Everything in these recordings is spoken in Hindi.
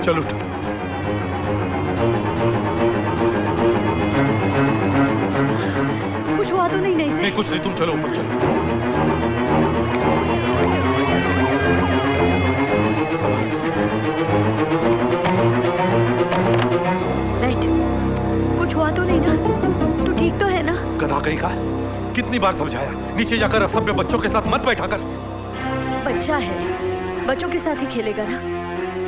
चलो कुछ हुआ तो नहीं? नहीं कुछ नहीं, तुम चलो ऊपर चलो। बैठ। कुछ हुआ तो नहीं ना? तू ठीक तो है ना? गधा कहीं का, कितनी बार समझाया, नीचे जाकर असभ्य बच्चों के साथ मत बैठा कर। बच्चा है, बच्चों के साथ ही खेलेगा ना,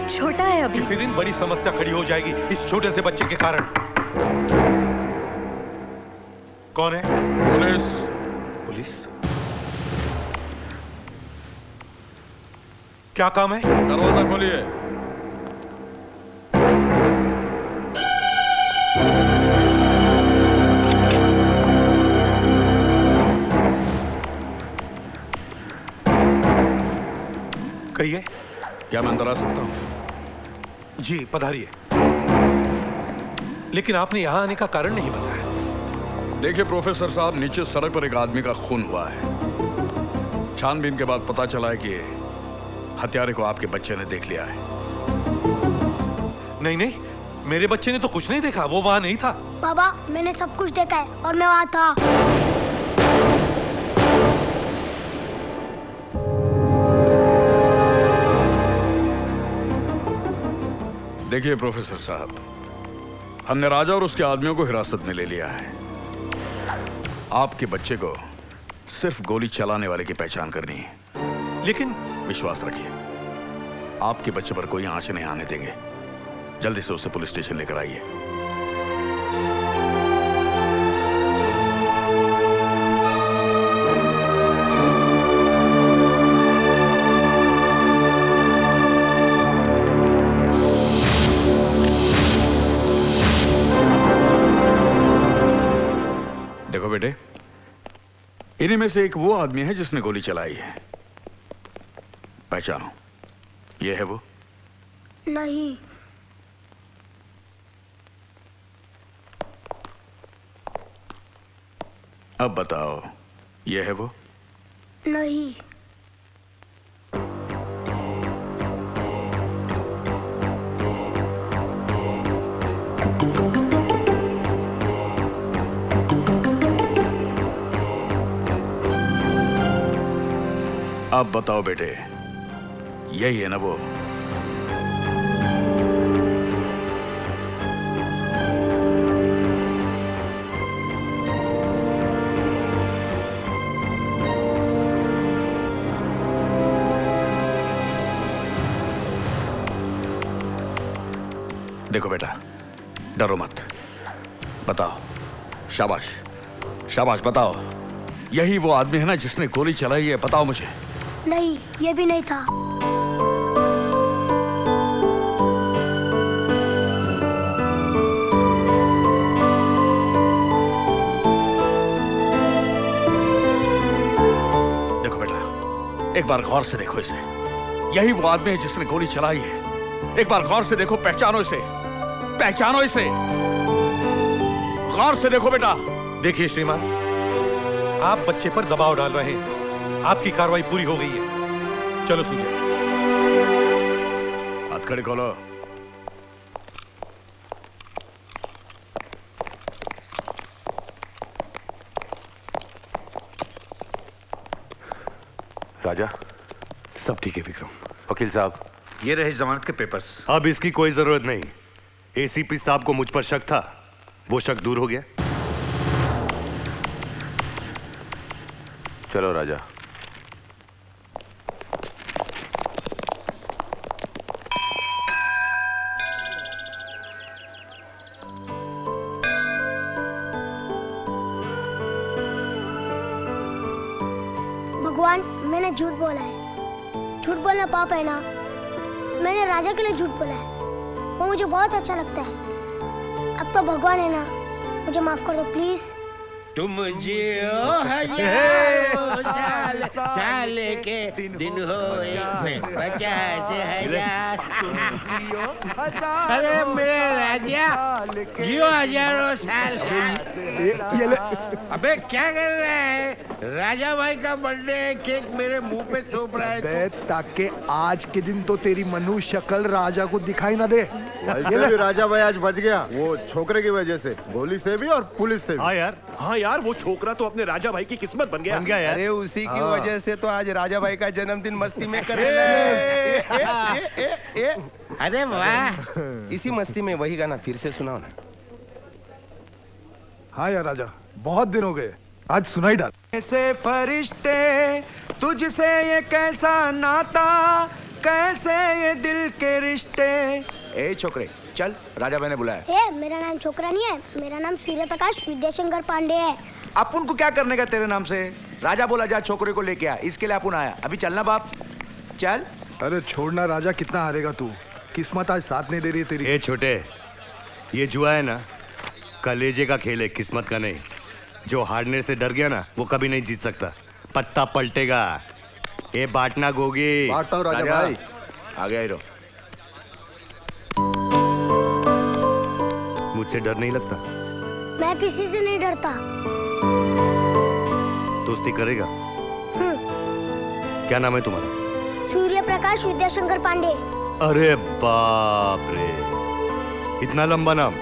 छोटा है अभी। किसी दिन बड़ी समस्या खड़ी हो जाएगी इस छोटे से बच्चे के कारण। कौन है? पुलिस। पुलिस? क्या काम है? दरवाजा खोलिए। कहिए। क्या मैं अंदर आ सकता हूं? जी पधारिए। लेकिन आपने यहां आने का कारण नहीं बताया। देखिए प्रोफेसर साहब, नीचे सड़क पर एक आदमी का खून हुआ है। छानबीन के बाद पता चला है कि हत्यारे को आपके बच्चे ने देख लिया है। नहीं नहीं, मेरे बच्चे ने तो कुछ नहीं देखा, वो वहां नहीं था। बाबा मैंने सब कुछ देखा है और मैं वहां था। देखिए प्रोफेसर साहब, हमने राजा और उसके आदमियों को हिरासत में ले लिया है। आपके बच्चे को सिर्फ गोली चलाने वाले की पहचान करनी है। लेकिन विश्वास रखिए, आपके बच्चे पर कोई आंच नहीं आने देंगे। जल्दी से उसे पुलिस स्टेशन लेकर आइए। देखो बेटे, इन्हीं में से एक वो आदमी है जिसने गोली चलाई है। पहचानो, ये है वो? नहीं। अब बताओ, ये है वो? नहीं। अब बताओ बेटे, यही है ना वो? देखो बेटा, डरो मत, बताओ। शाबाश शाबाश, बताओ, यही वो आदमी है ना जिसने गोली चलाई है? बताओ मुझे। नहीं, ये भी नहीं था। देखो बेटा, एक बार गौर से देखो इसे। यही वो आदमी है जिसने गोली चलाई है। एक बार गौर से देखो, पहचानो इसे, पहचानो इसे, गौर से देखो बेटा। देखिए श्रीमान, आप बच्चे पर दबाव डाल रहे हैं। आपकी कार्रवाई पूरी हो गई है। चलो सूर्य, हथकड़ी खोलो। राजा, सब ठीक है विक्रम। वकील साहब, ये रहे जमानत के पेपर्स। अब इसकी कोई जरूरत नहीं। एसीपी साहब को मुझ पर शक था, वो शक दूर हो गया। चलो राजा। भगवान, मैंने झूठ बोला है। झूठ बोलना पाप है ना? मैंने राजा के लिए झूठ बोला है, वो मुझे बहुत अच्छा लगता है। अब तो भगवान है ना, मुझे माफ कर दो प्लीज। तुम जियो हजारों साल, साल के दिन हो 50,000। अरे मेरे राजा जियो हजारों साल। अबे क्या कर रहा है? राजा भाई का बर्थडे, केक मेरे मुंह पे थोप रहा है ताकि आज के दिन तो तेरी मनुष्य शक्ल राजा को दिखाई ना दे। वैसे भी राजा भाई आज बच गया, वो छोकरे की वजह से, गोली से भी और पुलिस से भी। हाँ यार वो छोकरा तो अपने राजा भाई की किस्मत बन गया यार। अरे उसी की वजह से तो आज राजा भाई का जन्मदिन मस्ती में कर अरे वाह, इसी मस्ती में वही गाना फिर से सुनाओ ना। हाँ यार राजा, बहुत दिन हो गए, आज सुनाई डाल। ऐसे फरिश्ते तुझसे ये कैसा नाता, कैसे ये दिल के रिश्ते। ए छोकरे चल, राजा भाई ने बुलाया। मेरा नाम छोकरा नहीं है, मेरा नाम सूर्य प्रकाश विद्याशंकर पांडे है। अपन को क्या करने का तेरे नाम से? राजा बोला जा छोकरे को लेके आ, इसके लिए अपन आया। अभी चलना बाप, चल। अरे छोड़ना राजा, कितना हारेगा तू? किस्मत आज साथ नहीं दे रही है तेरी। ए छोटे, ये जुआ है ना, कलेजे का खेल है, किस्मत का नहीं। जो हारने से डर गया ना, वो कभी नहीं जीत सकता। पत्ता पलटेगा। ये बांटना गोगी। बांटता हूँ राजा भाई। आ गया हीरो। मुझसे डर नहीं लगता? मैं किसी से नहीं डरता। दोस्ती करेगा? क्या नाम है तुम्हारा? सूर्य प्रकाश विद्याशंकर पांडे। अरे बाप रे, इतना लंबा नाम।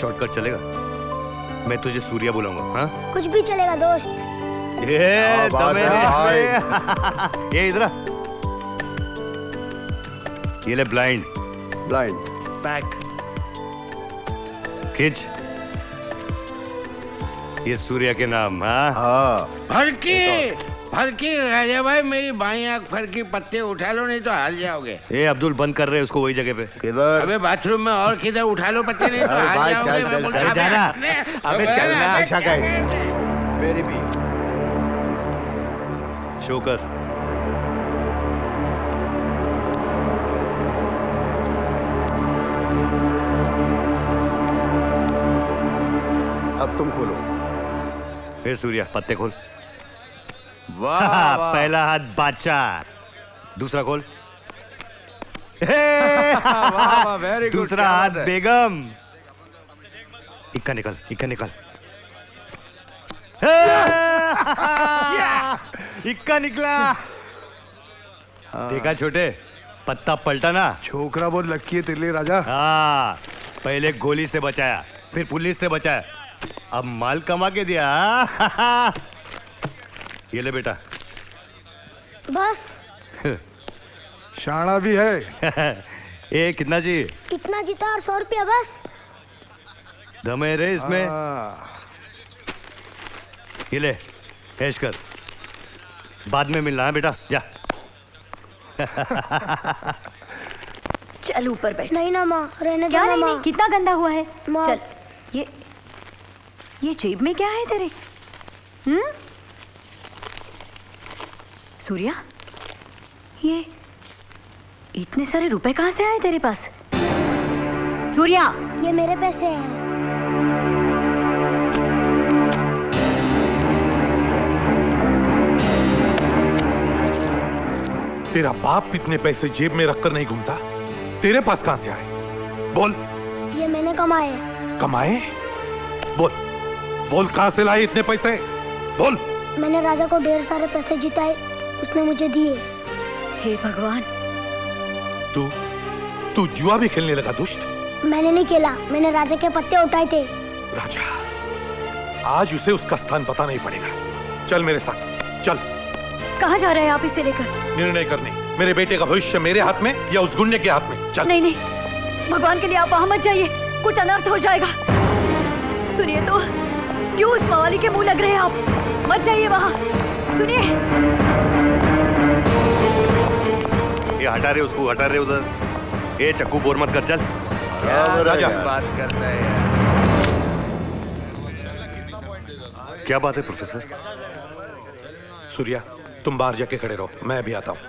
शॉर्टकट चलेगा? मैं तुझे सूर्या बुलाऊंगा। हाँ, कुछ भी चलेगा दोस्त। ये दमे ये इधर ये ले ब्लाइंड बैक खींच। ये सूर्या के नाम। हाँ फरकी राजा भाई, मेरी बाई आंख फरकी, पत्ते उठा लो नहीं तो हार जाओगे। ए अब्दुल, बंद कर रहे हैं उसको वही जगह पे। किधर? अबे बाथरूम में, और किधर? उठा लो पत्ते नहीं तो हार जाओगे। मैं बोलता हूं, जाना। अबे चलना। अच्छा कहे। मेरी भी शो कर। अब तुम खोलो। फिर सूर्या, पत्ते खोल। वाह वाह। पहला हाथ बादशाह, दूसरा खोल। वाह, very good, दूसरा क्या हाथ बात है। बेगम। इक्का निकल, इक्का निकल। इक्का निकला। देखा छोटे, पत्ता पलटा ना। छोकरा बहुत लक्की है तेरे लिए राजा। हाँ, पहले गोली से बचाया, फिर पुलिस से बचाया, अब माल कमा के दिया। ये ले बेटा। बस शाना भी है। ए कितना चाहिए? इतना जीता और 100 रुपया बस। दमे रे इसमें। ये ले, ऐश कर, बाद में मिलना है बेटा, जा। चल ऊपर बैठ। नहीं ना माँ, रहने दो क्या ना नहीं, माँ। नहीं, कितना गंदा हुआ है। माँ। चल, ये जेब में क्या है तेरे? सूर्या, ये इतने सारे रुपए कहाँ से आए तेरे पास? सूर्या, ये मेरे पैसे हैं। तेरा बाप इतने पैसे जेब में रखकर नहीं घूमता, तेरे पास कहां से आए? बोल। ये मैंने कमाए। कमाए? बोल बोल, कहां से लाए इतने पैसे? बोल। मैंने राजा को ढेर सारे पैसे जिताए, उसने मुझे दिए। हे भगवान। तू जुआ भी खेलने लगा दुष्ट? मैंने नहीं खेला, मैंने राजा के पत्ते उठाए थे। राजा, आज उसे उसका स्थान पता नहीं पड़ेगा। चल मेरे साथ, चल। कहाँ जा रहे हैं आप इसे लेकर? निर्णय करने। मेरे बेटे का भविष्य मेरे हाथ में या उस गुंडे के हाथ में? चल। नहीं, भगवान के लिए आप वहां मत जाइए, कुछ अनर्थ हो जाएगा। सुनिए तो, क्यों उस मवाली के मुंह लग रहे हैं आप? मत जाइए वहां। सुनिए। ये हटा रहे उसको, हटा रहे उधर। ये चक्कू बोर मत कर, चल। राजा बात करता है यार। क्या बात है प्रोफेसर? सूर्या, तुम बाहर जाके खड़े रहो, मैं अभी आता हूं।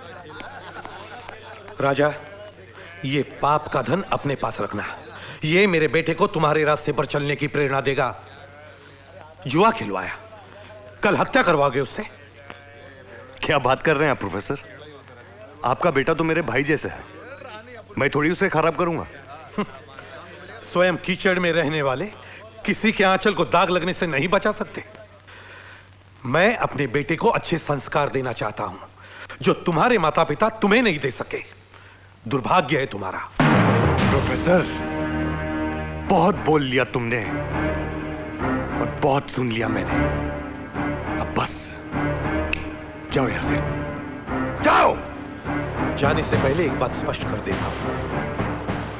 राजा, ये पाप का धन अपने पास रखना। ये मेरे बेटे को तुम्हारे रास्ते पर चलने की प्रेरणा देगा। जुआ खिलवाया, कल हत्या करवाओगे उससे। क्या बात कर रहे हैं आप प्रोफेसर? आपका बेटा तो मेरे भाई जैसा है, मैं थोड़ी उसे खराब करूंगा। स्वयं कीचड़ में रहने वाले किसी के आंचल को दाग लगने से नहीं बचा सकते। मैं अपने बेटे को अच्छे संस्कार देना चाहता हूं, जो तुम्हारे माता पिता तुम्हें नहीं दे सके। दुर्भाग्य है तुम्हारा। प्रोफेसर, बहुत बोल लिया तुमने और बहुत सुन लिया मैंने। अब बस जाओ यहां से, जाओ। जाने से पहले एक बात स्पष्ट कर देता हूं,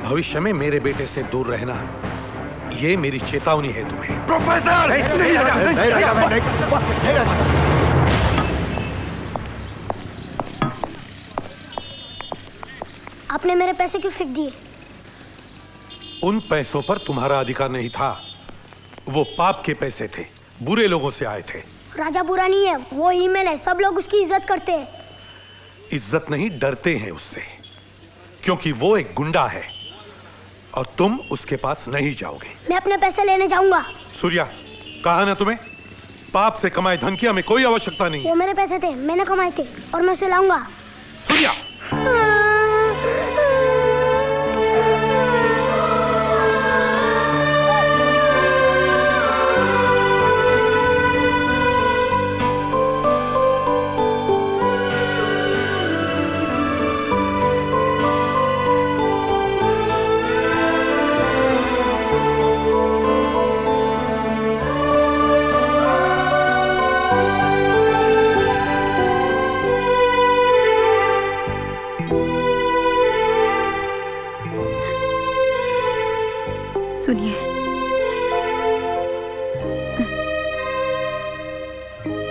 भविष्य में मेरे बेटे से दूर रहना, ये मेरी चेतावनी है तुम्हें। प्रोफेसर! नहीं राजा, नहीं राजा, नहीं राजा। आपने मेरे पैसे क्यों फेंक दिए? उन पैसों पर तुम्हारा अधिकार नहीं था, वो पाप के पैसे थे, बुरे लोगों से आए थे। राजा बुरा नहीं है, वो हीमैन है, सब लोग उसकी इज्जत करते हैं। इज्जत नहीं, डरते हैं उससे, क्योंकि वो एक गुंडा है और तुम उसके पास नहीं जाओगे। मैं अपने पैसे लेने जाऊंगा। सूर्या, कहा ना तुम्हें, पाप से कमाए धन की हमें कोई आवश्यकता नहीं। वो मेरे पैसे थे, मैंने कमाए थे और मैं उसे लाऊंगा। सूर्या! सुनिए,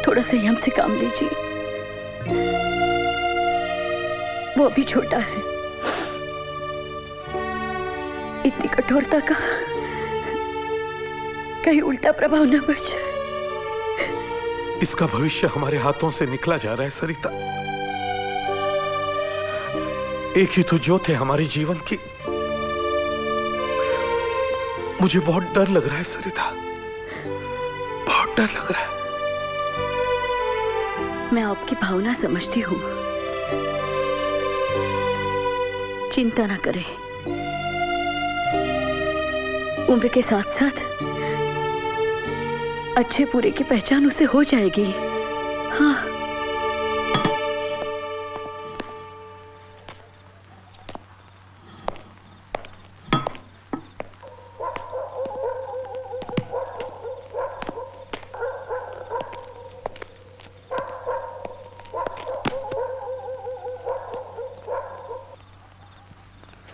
थोड़ा संयम से काम लीजिए, वो अभी छोटा है। इतनी कठोरता का कहीं उल्टा प्रभाव न पड़ जाए। इसका भविष्य हमारे हाथों से निकला जा रहा है सरिता। एक ही तो ज्योत है हमारे जीवन की। मुझे बहुत डर लग रहा है सरिता, बहुत डर लग रहा है। मैं आपकी भावना समझती हूँ, चिंता ना करें, उम्र के साथ साथ अच्छे बुरे की पहचान उसे हो जाएगी। हाँ,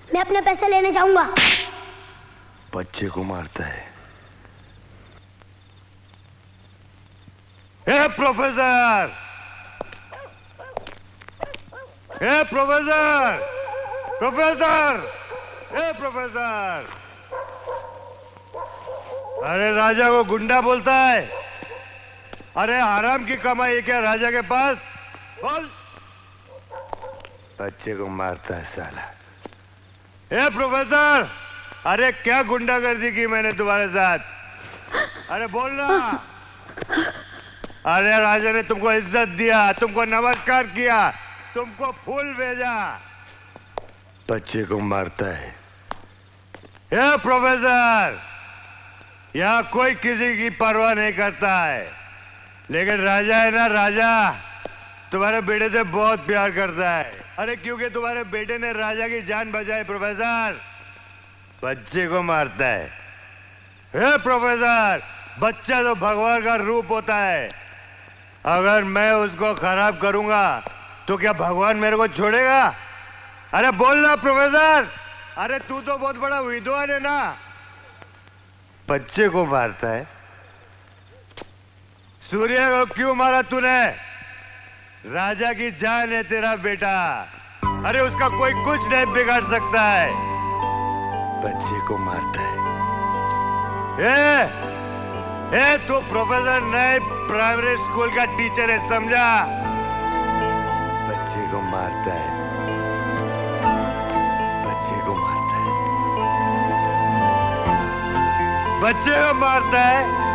मैं अपने पैसे लेने जाऊंगा। बच्चे को मारता है। ए प्रोफेसर! ए प्रोफेसर! प्रोफेसर! ए प्रोफेसर! अरे राजा को गुंडा बोलता है। अरे आराम की कमाई है क्या राजा के पास? बोल। बच्चे को मारता है साला। ए प्रोफेसर! अरे क्या गुंडागर्दी की मैंने तुम्हारे साथ? अरे बोल ना। अरे राजा ने तुमको इज्जत दिया, तुमको नमस्कार किया, तुमको फूल भेजा, बच्चे को मारता है। ए प्रोफेसर! यहाँ कोई किसी की परवाह नहीं करता है, लेकिन राजा है ना, राजा तुम्हारे बेटे से बहुत प्यार करता है। अरे क्योंकि तुम्हारे बेटे ने राजा की जान बचाई प्रोफेसर, बच्चे को मारता है। हे प्रोफेसर, बच्चा तो भगवान का रूप होता है, अगर मैं उसको खराब करूंगा तो क्या भगवान मेरे को छोड़ेगा? अरे बोलना प्रोफेसर। अरे तू तो बहुत बड़ा विद्वान है ना, बच्चे को मारता है। सूर्य को क्यों मारा तूने? राजा की जान है तेरा बेटा, अरे उसका कोई कुछ नहीं बिगाड़ सकता है, बच्चे को मारता है। तू प्रोफेसर नहीं, प्राइमरी स्कूल का टीचर है, समझा? बच्चे को मारता है, बच्चे को मारता है, बच्चे को मारता है।